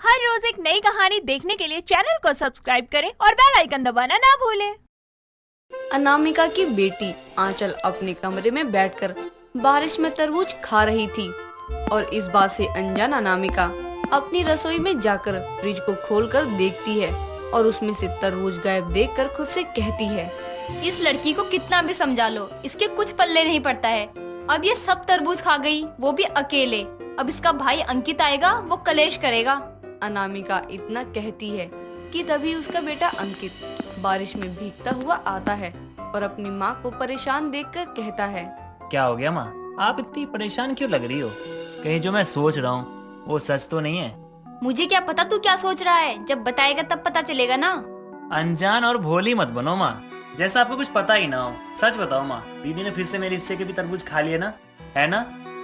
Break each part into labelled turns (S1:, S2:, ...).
S1: हर रोज एक नई कहानी देखने के लिए चैनल को सब्सक्राइब करें और बेल आइकन दबाना ना भूलें।
S2: अनामिका की बेटी आंचल अपने कमरे में बैठकर बारिश में तरबूज खा रही थी और इस बात से अनजान अनामिका अपनी रसोई में जाकर फ्रिज को खोलकर देखती है और उसमें से तरबूज गायब देखकर खुद से कहती है,
S3: इस लड़की को कितना भी समझा लो, इसके कुछ पल्ले नहीं पड़ता है। अब ये सब तरबूज खा गई, वो भी अकेले। अब इसका भाई अंकित आएगा, वो कलेश करेगा।
S2: अनामिका इतना कहती है कि तभी उसका बेटा अंकित बारिश में भीगता हुआ आता है और अपनी माँ को परेशान देखकर कहता है,
S4: क्या हो गया माँ, आप इतनी परेशान क्यों लग रही हो? कहीं जो मैं सोच रहा हूँ वो सच तो नहीं है?
S3: मुझे क्या पता तू क्या सोच रहा है, जब बताएगा तब पता चलेगा ना।
S4: अनजान और भोली मत बनो माँ, जैसा आपको कुछ पता ही ना हो। सच बताओ माँ, दीदी ने फिर से मेरे हिस्से के भी तरबूज खा लिए ना, है ना?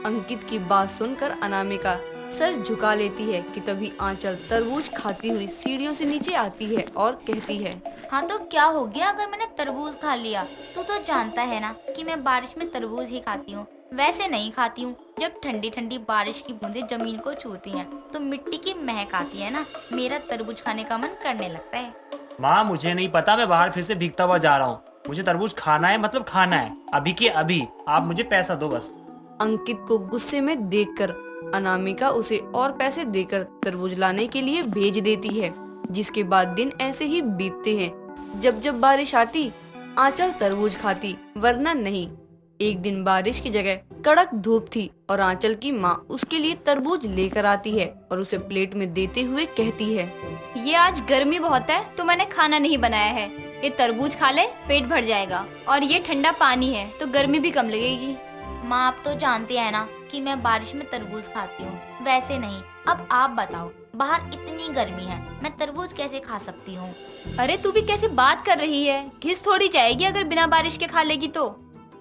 S2: अंकित की बात सुनकर अनामिका सर झुका लेती है कि तभी आंचल तरबूज खाती हुई सीढ़ियों से नीचे आती है और कहती है,
S5: हाँ तो क्या हो गया अगर मैंने तरबूज खा लिया? तू तो जानता है ना कि मैं बारिश में तरबूज ही खाती हूँ, वैसे नहीं खाती हूँ। जब ठंडी ठंडी बारिश की बूंदें जमीन को छूती हैं तो मिट्टी की महक आती है ना, मेरा तरबूज खाने का मन करने लगता है।
S4: माँ मुझे नहीं पता, मैं बाहर फिर से भीगता हुआ जा रहा हूँ। मुझे तरबूज खाना है, मतलब खाना है, अभी के अभी। आप मुझे पैसा दो बस।
S2: अंकित को गुस्से में देखकर अनामिका उसे और पैसे देकर तरबूज लाने के लिए भेज देती है। जिसके बाद दिन ऐसे ही बीतते हैं। जब जब बारिश आती आंचल तरबूज खाती, वरना नहीं। एक दिन बारिश की जगह कड़क धूप थी और आंचल की माँ उसके लिए तरबूज लेकर आती है और उसे प्लेट में देते हुए कहती है,
S3: ये आज गर्मी बहुत है तो मैंने खाना नहीं बनाया है, ये तरबूज खा ले, पेट भर जाएगा। और ये ठंडा पानी है तो गर्मी भी कम लगेगी।
S5: माँ आप तो जानती है ना कि मैं बारिश में तरबूज खाती हूँ, वैसे नहीं। अब आप बताओ, बाहर इतनी गर्मी है, मैं तरबूज कैसे खा सकती हूँ?
S3: अरे तू भी कैसे बात कर रही है, घिस थोड़ी जाएगी अगर बिना बारिश के खा लेगी तो।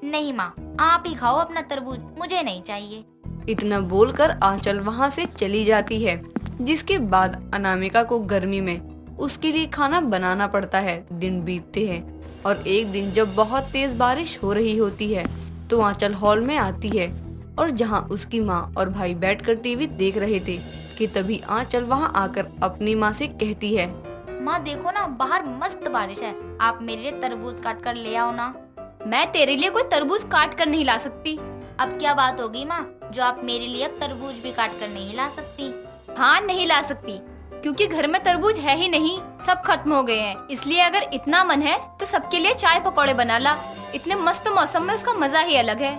S5: नहीं माँ, आप ही खाओ अपना तरबूज, मुझे नहीं चाहिए।
S2: इतना बोलकर आंचल वहाँ से चली जाती है। जिसके बाद अनामिका को गर्मी में उसके लिए खाना बनाना पड़ता है। दिन बीतते हैं और एक दिन जब बहुत तेज बारिश हो रही होती है तो आंचल हॉल में आती है और जहाँ उसकी माँ और भाई बैठकर टीवी देख रहे थे कि तभी आंचल वहाँ आकर अपनी माँ से कहती है,
S5: माँ देखो ना, बाहर मस्त बारिश है, आप मेरे लिए तरबूज काट कर ले आओ ना।
S3: मैं तेरे लिए कोई तरबूज काट कर नहीं ला सकती।
S5: अब क्या बात होगी माँ, जो आप मेरे लिए अब तरबूज भी काट कर नहीं ला सकती?
S3: हाँ नहीं ला सकती, क्योंकि घर में तरबूज है ही नहीं, सब खत्म हो गए हैं। इसलिए अगर इतना मन है तो सबके लिए चाय पकौड़े बना ला, इतने मस्त मौसम में उसका मजा ही अलग है।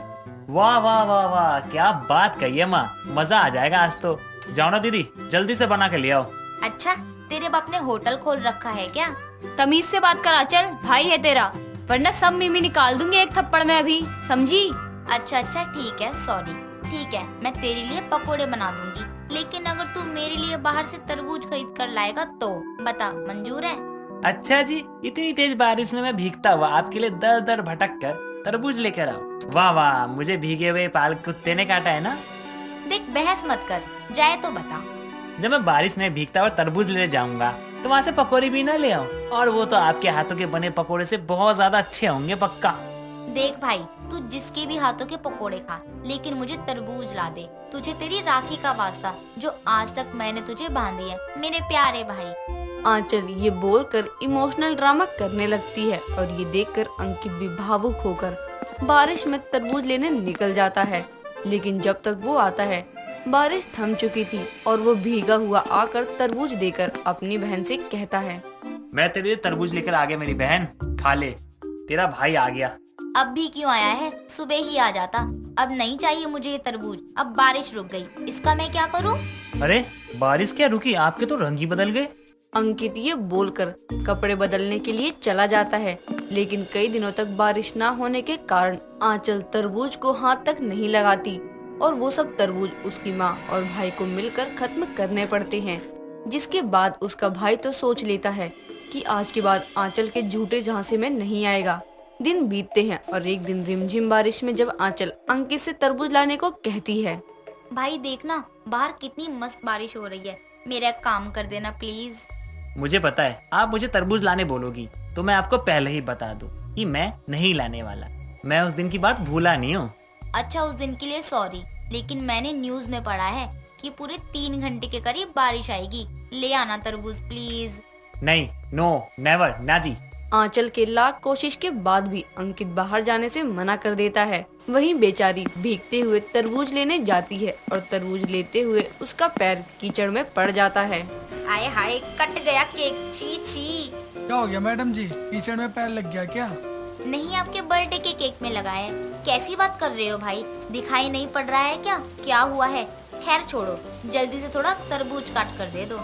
S4: वाह वाह वाह वाह, क्या बात कही है माँ, मजा आ जाएगा आज तो। जाओ ना दीदी, जल्दी से बना के ले आओ।
S5: अच्छा, तेरे बाप ने होटल खोल रखा है क्या?
S3: तमीज से बात कर आंचल, भाई है तेरा, वरना सब मिमी निकाल दूंगी एक थप्पड़ में अभी, समझी?
S5: अच्छा ठीक है, सॉरी। ठीक है, मैं तेरे लिए पकोड़े बना दूंगी, लेकिन अगर तू मेरे लिए बाहर से तरबूज खरीद कर लाएगा तो बता, मंजूर है?
S4: अच्छा जी, इतनी तेज बारिश में मैं भीगता हुआ आपके लिए दर दर भटक कर तरबूज लेकर आओ। वाह वाह, मुझे भीगे हुए पाल कुत्ते ने काटा है ना।
S5: देख बहस मत कर, जाए तो बता।
S4: जब मैं बारिश में भीगता हुआ तरबूज लेने जाऊंगा तो वहाँ से पकौड़े भी ना ले आऊं, और वो तो आपके हाथों के बने पकौड़े से बहुत ज्यादा अच्छे होंगे पक्का।
S5: देख भाई, तू जिसके भी हाथों के पकोड़े खा, लेकिन मुझे तरबूज ला दे। तुझे तेरी राखी का वास्ता, जो आज तक मैंने तुझे बांधी है, मेरे प्यारे भाई।
S2: आंचल ये बोलकर इमोशनल ड्रामा करने लगती है और ये देखकर अंकित भी भावुक होकर बारिश में तरबूज लेने निकल जाता है। लेकिन जब तक वो आता है बारिश थम चुकी थी और वो भीगा हुआ आकर तरबूज देकर अपनी बहन से कहता है,
S4: मैं तेरे लिए तरबूज लेकर आ गया मेरी बहन, खा ले, तेरा भाई आ गया।
S5: अब भी क्यों आया है? सुबह ही आ जाता। अब नहीं चाहिए मुझे ये तरबूज, अब बारिश रुक गई, इसका मैं क्या करूं?
S4: अरे बारिश क्या रुकी, आपके तो रंग ही बदल गए।
S2: अंकित ये बोलकर कपड़े बदलने के लिए चला जाता है। लेकिन कई दिनों तक बारिश ना होने के कारण आंचल तरबूज को हाथ तक नहीं लगाती और वो सब तरबूज उसकी माँ और भाई को मिलकर खत्म करने पड़ते हैं। जिसके बाद उसका भाई तो सोच लेता है कि आज के बाद आंचल के झूठे झांसे में नहीं आएगा। दिन बीतते हैं और एक दिन रिमझिम बारिश में जब आंचल अंकित से तरबूज लाने को कहती है,
S5: भाई देखना, बाहर कितनी मस्त बारिश हो रही है, मेरा एक काम कर देना प्लीज।
S4: मुझे पता है आप मुझे तरबूज लाने बोलोगी, तो मैं आपको पहले ही बता दूं कि मैं नहीं लाने वाला। मैं उस दिन की बात भूला नहीं हूँ।
S5: अच्छा, उस दिन के लिए सॉरी, लेकिन मैंने न्यूज में पढ़ा है कि पूरे 3 घंटे के करीब बारिश आएगी। ले आना तरबूज प्लीज।
S4: नहीं, नो, नेवर, ना जी।
S2: आंचल के लाख कोशिश के बाद भी अंकित बाहर जाने से मना कर देता है। वहीं बेचारी भीगते हुए तरबूज लेने जाती है और तरबूज लेते हुए उसका पैर कीचड़ में पड़ जाता है।
S5: आए हाय, कट गया केक, छी छी।
S6: क्या हो गया मैडम जी, कीचड़ में पैर लग गया क्या?
S5: नहीं, आपके बर्थडे के केक में लगा है। कैसी बात कर रहे हो भाई, दिखाई नहीं पड़ रहा है क्या? क्या हुआ है? खैर छोड़ो, जल्दी से थोड़ा तरबूज काट कर दे दो।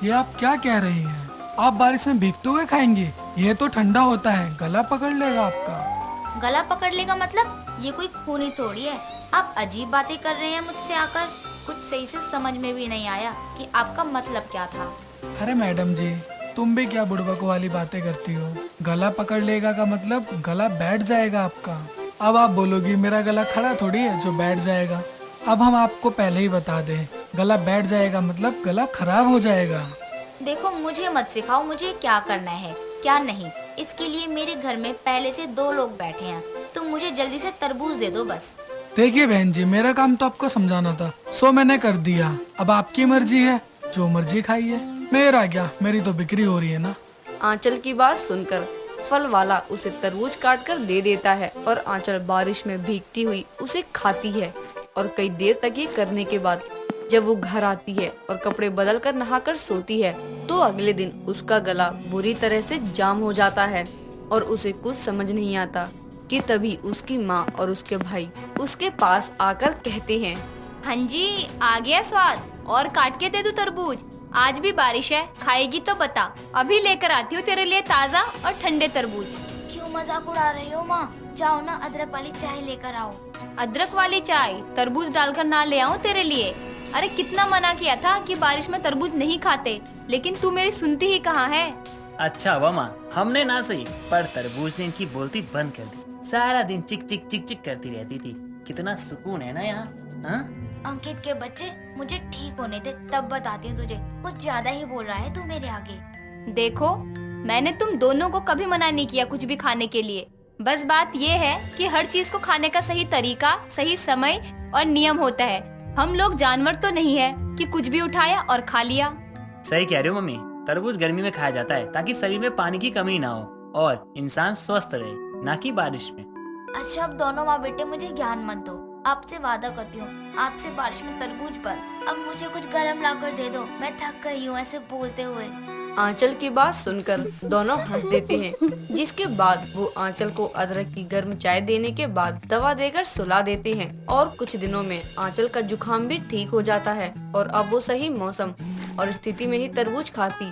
S6: ये आप क्या कह रही हैं? आप बारिश में भीगते हुए खाएंगे? ये तो ठंडा होता है, गला पकड़ लेगा आपका।
S5: गला पकड़ लेगा मतलब? ये कोई खूनी थोड़ी है। आप अजीब बातें कर रहे हैं मुझसे आकर। कुछ सही से समझ में भी नहीं आया कि आपका मतलब क्या था।
S6: अरे मैडम जी, तुम भी क्या बुड़बक वाली बातें करती हो? गला पकड़ लेगा का मतलब गला बैठ जाएगा आपका। अब आप बोलोगी मेरा गला खड़ा थोड़ी है जो बैठ जाएगा। अब हम आपको पहले ही बता दें, गला बैठ जाएगा मतलब गला खराब हो जाएगा।
S5: देखो, मुझे मत सिखाओ मुझे क्या करना है क्या नहीं। इसके लिए मेरे घर में पहले से 2 लोग बैठे हैं। तुम मुझे जल्दी से तरबूज दे दो बस।
S6: देखिए बहन जी, मेरा काम तो आपको समझाना था, सो मैंने कर दिया। अब आपकी मर्जी है, जो मर्जी खाइए। मेरा क्या, मेरी तो बिक्री हो रही है ना।
S2: आंचल की बात सुनकर फल वाला उसे तरबूज काट कर दे देता है और आंचल बारिश में भीगती हुई उसे खाती है। और कई देर तक ये करने के बाद जब वो घर आती है और कपड़े बदल कर नहाकर सोती है तो अगले दिन उसका गला बुरी तरह से जाम हो जाता है और उसे कुछ समझ नहीं आता कि तभी उसकी माँ और उसके भाई उसके पास आकर कहते हैं,
S3: हाँ जी, आ गया स्वाद। और काट के दे दूं तरबूज? आज भी बारिश है, खाएगी तो बता। अभी लेकर आती हूँ तेरे लिए ताज़ा और ठंडे तरबूज।
S5: क्यों मजाक उड़ा रही हो माँ? जाओ ना, अदरक वाली चाय लेकर आओ।
S3: अदरक वाली चाय तरबूज डालकर ना ले आऊं तेरे लिए? अरे कितना मना किया था कि बारिश में तरबूज नहीं खाते, लेकिन तू मेरी सुनती ही कहाँ है।
S4: अच्छा हुआ माँ, हमने ना सही पर तरबूज ने इनकी बोलती बंद कर दी। सारा दिन चिक चिक चिक चिक करती रहती थी। कितना सुकून है ना यहाँ। हाँ?
S5: अंकित के बच्चे, मुझे ठीक होने दे, तब बताती हूँ तुझे। कुछ ज्यादा ही बोल रहा है तू मेरे आगे।
S3: देखो, मैंने तुम दोनों को कभी मना नहीं किया कुछ भी खाने के लिए। बस बात ये है कि हर चीज को खाने का सही तरीका, सही समय और नियम होता है। हम लोग जानवर तो नहीं है कि कुछ भी उठाया और खा लिया।
S4: सही कह रहे हो मम्मी, तरबूज गर्मी में खाया जाता है ताकि शरीर में पानी की कमी ना हो और इंसान स्वस्थ रहे, ना कि बारिश में।
S5: अच्छा, अब दोनों माँ बेटे मुझे ज्ञान मत दो। आपसे वादा करती हूँ, आज से बारिश में तरबूज पर अब मुझे कुछ गर्म लाकर दे दो। मैं थक गई हूँ ऐसे बोलते हुए।
S2: आंचल की बात सुनकर दोनों हंस देते हैं, जिसके बाद वो आंचल को अदरक की गर्म चाय देने के बाद दवा देकर सुला देते हैं और कुछ दिनों में आंचल का जुकाम भी ठीक हो जाता है और अब वो सही मौसम और स्थिति में ही तरबूज खाती,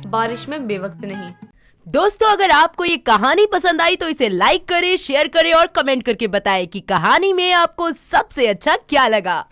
S2: बारिश में बेवक्त नहीं।
S7: दोस्तों, अगर आपको ये कहानी पसंद आई तो इसे लाइक करें, शेयर करें और कमेंट करके बताएं कि कहानी में आपको सबसे अच्छा क्या लगा।